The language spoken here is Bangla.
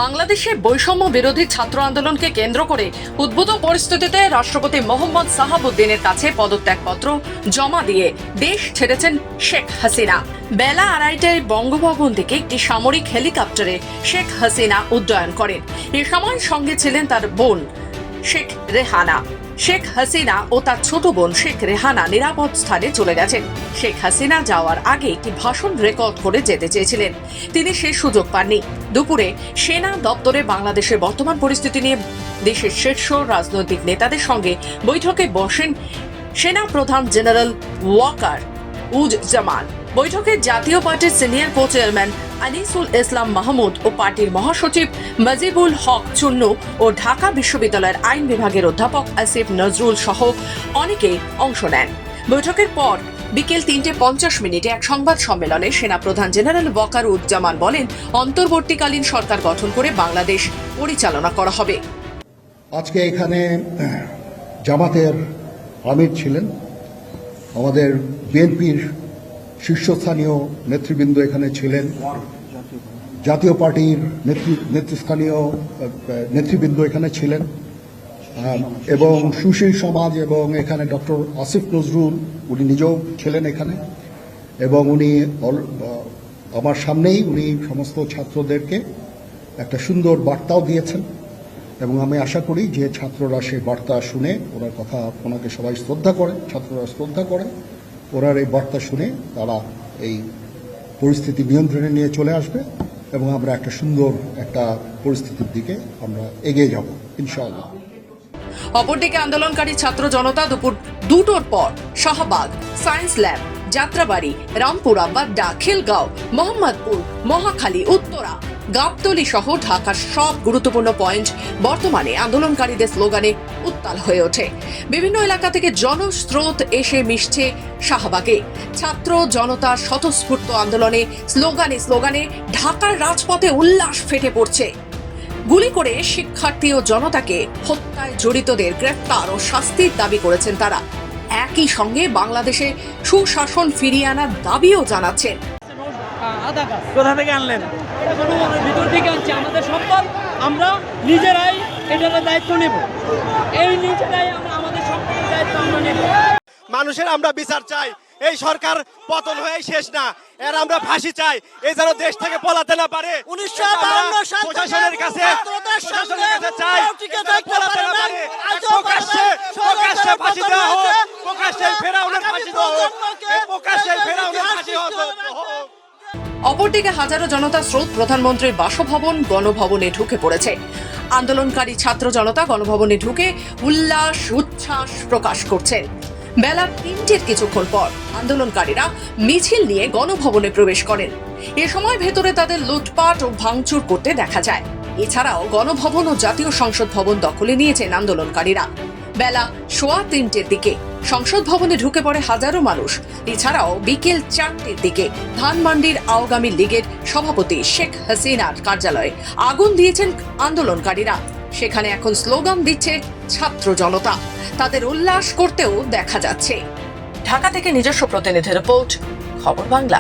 বাংলাদেশে বৈষম্য বিরোধী ছাত্র আন্দোলনকে কেন্দ্র করে উদ্ভূত পরিস্থিতিতে রাষ্ট্রপতি মোহাম্মদ সাহাবুদ্দিনের কাছে পদত্যাগপত্র জমা দিয়ে দেশ ছেড়েছেন শেখ হাসিনা। বেলা 2:30টায় বঙ্গভবন থেকে একটি সামরিক হেলিকপ্টারে শেখ হাসিনা উড্ডয়ন করেন। এ সময় সঙ্গে ছিলেন তার বোন শেখ রেহানা। শেখ হাসিনা ও তার ছোট বোন শেখ রেহানা নিরাপদ স্থানে চলে গেছেন। শেখ হাসিনা যাওয়ার আগে একটি ভাষণ রেকর্ড করে যেতে চেয়েছিলেন, তিনি সে সুযোগ পাননি। দুপুরে সেনা দপ্তরে বাংলাদেশের বর্তমান পরিস্থিতি নিয়ে দেশের শীর্ষ রাজনৈতিক নেতাদের সঙ্গে বৈঠকে বসেন সেনা প্রধান জেনারেল ওয়াকার উজ্জামান। বৈঠকে জাতীয় পার্টির সিনিয়র কো চেয়ারম্যান আনিসুল ইসলাম মাহমুদ ও পার্টির মহাসচিব মজিবুল হক চুন্নু ও ঢাকা বিশ্ববিদ্যালয়ের আইন বিভাগের অধ্যাপক আসিফ নজরুল সহ অনেকেই অংশ নেন। বৈঠকের পর বিকেল 3:50 এক সংবাদ সম্মেলনে সেনাপ্রধান জেনারেল ওয়াকার উজ্জামান বলেন, অন্তর্বর্তীকালীন সরকার গঠন করে বাংলাদেশ পরিচালনা করা হবে। আজকে এখানে জামাতের আমির ছিলেন, আমাদের বিএনপির শীর্ষস্থানীয় নেতৃবৃন্দ এখানে ছিলেন, জাতীয় পার্টির নেতৃস্থানীয় নেতৃবৃন্দ এখানে ছিলেন এবং সুশীল সমাজ এবং এখানে ডক্টর আসিফ নজরুল উনি নিজেও ছিলেন এখানে এবং উনি আমার সামনেই উনি সমস্ত ছাত্রদেরকে একটা সুন্দর বার্তাও দিয়েছেন এবং আমি আশা করি যে ছাত্ররা সেই বার্তা শুনে ওনার কথা ওনাকে সবাই শ্রদ্ধা করে, ছাত্ররা শ্রদ্ধা করে, ওনার এই বার্তা শুনে তারা এই পরিস্থিতি নিয়ন্ত্রণে নিয়ে চলে আসবে এবং আমরা একটা সুন্দর একটা পরিস্থিতির দিকে আমরা এগিয়ে যাব ইনশাআল্লাহ। অপরদিকে আন্দোলনকারী ছাত্র জনতা দুপুর 2টোর পর শাহবাগ, সায়েন্স ল্যাব, যাত্রাবাড়ি, রামপুরা, বাড্ডা, খিলগাঁও, মোহাম্মদপুর, মহাখালী, উত্তরা, গাবতলী সহ ঢাকার সব গুরুত্বপূর্ণ পয়েন্ট বর্তমানে আন্দোলনকারীদের স্লোগানে উত্তাল হয়ে ওঠে। বিভিন্ন এলাকা থেকে জনস্রোত এসে মিশছে শাহবাগে। ছাত্র জনতার স্বতঃস্ফূর্ত আন্দোলনে স্লোগানে ঢাকার রাজপথে উল্লাস ফেটে পড়ছে। গুলি করে শিক্ষার্থী ও জনতাকে হত্যায় জড়িতদের গ্রেফতার ও শাস্তির দাবি করেছেন তারা। একই সঙ্গে বাংলাদেশে সুশাসন ফিরিয়ে আনার দাবিও জানাচ্ছেন। কোথা থেকে আনলেন? ভিতর থেকে আনছি, আমাদের সম্পদ, আমরা নিজেরাই এটার দায়িত্ব নেব, এই নিজেরাই আমরা আমাদের সম্পদের দায়িত্ব আমরা নেব। মানুষের আমরা বিচার চাই, এই সরকার পতন হয়ে শেষ না, এর আমরা ফাঁসি চাই, এই যেন দেশ থেকে পলাতে না পারে। 1952 সাল প্রশাসনের কাছে চাই পলাতে না পারে, প্রকাশ্যে ফাঁসি দেওয়া হোক, প্রকাশ্যে ফেরাউনের ফাঁসি দেওয়া হোক, প্রকাশ্যে ফেরাউনের ফাঁসি হোক। অপরদিকে হাজারো জনতা স্রোত প্রধানমন্ত্রীর বাসভবন গণভবনে ঢুকে পড়েছে। আন্দোলনকারী ছাত্র জনতা গণভবনে ঢুকে উচ্ছ্বাস প্রকাশ করছেন। বেলা 3টের কিছুক্ষণ পর আন্দোলনকারীরা মিছিল নিয়ে গণভবনে প্রবেশ করেন। এ সময় ভেতরে তাদের লুটপাট ও ভাঙচুর করতে দেখা যায়। এছাড়াও গণভবন ও জাতীয় সংসদ ভবন দখলে নিয়েছেন আন্দোলনকারীরা। বেলা 3:15 দিকে সংসদ ভবনে ঢুকে পড়ে হাজারো মানুষ। এছাড়াও বিকেল 4টের দিকে ধানমন্ডির আওয়ামী লীগের সভাপতি শেখ হাসিনার কার্যালয়ে আগুন দিয়েছেন আন্দোলনকারীরা। সেখানে এখন স্লোগান দিচ্ছে ছাত্র জনতা, তাদের উল্লাস করতেও দেখা যাচ্ছে। ঢাকা থেকে নিজস্ব প্রতিনিধি রিপোর্ট, খবর বাংলা।